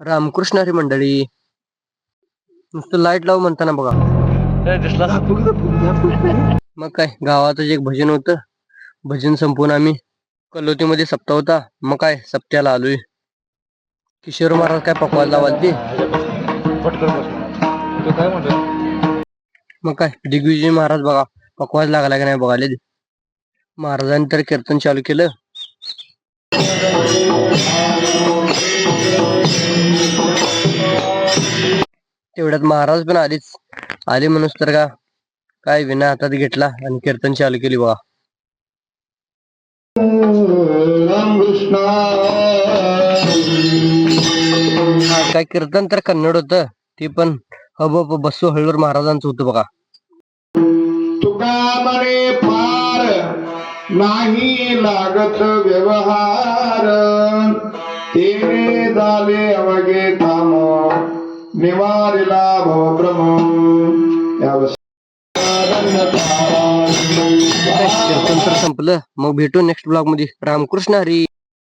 रामकृष्ण हरी मंडळी. नुसतं लाईट लावू म्हणताना बघा. मग काय गावातच एक भजन होतं. भजन संपवून आम्ही कलोतीमध्ये सप्ताह होता. मग काय सप्त्याला आलोय. किशोर महाराज काय पकवाज लावालते. मग काय दिग्विजय महाराज बघा पकवाज लागला की नाही बघाले. महाराजांनी तर कीर्तन चालू केलं. तेवढ्यात महाराज पण आले म्हणूस तर का काय विना हातात घेतला आणि कीर्तन चालू केली बघा. काय कीर्तन तर कन्नड होतं. ते पण हब बसू हळूर महाराजांचं होतं बघा. तुका म्हणे फार नाही लागत व्यवहार, तेने झाले अवघे थांब निवारिला भवभ्रम. कीर्तन तर संपलं. मग भेटू नेक्स्ट ब्लॉग मध्ये. रामकृष्ण हरी.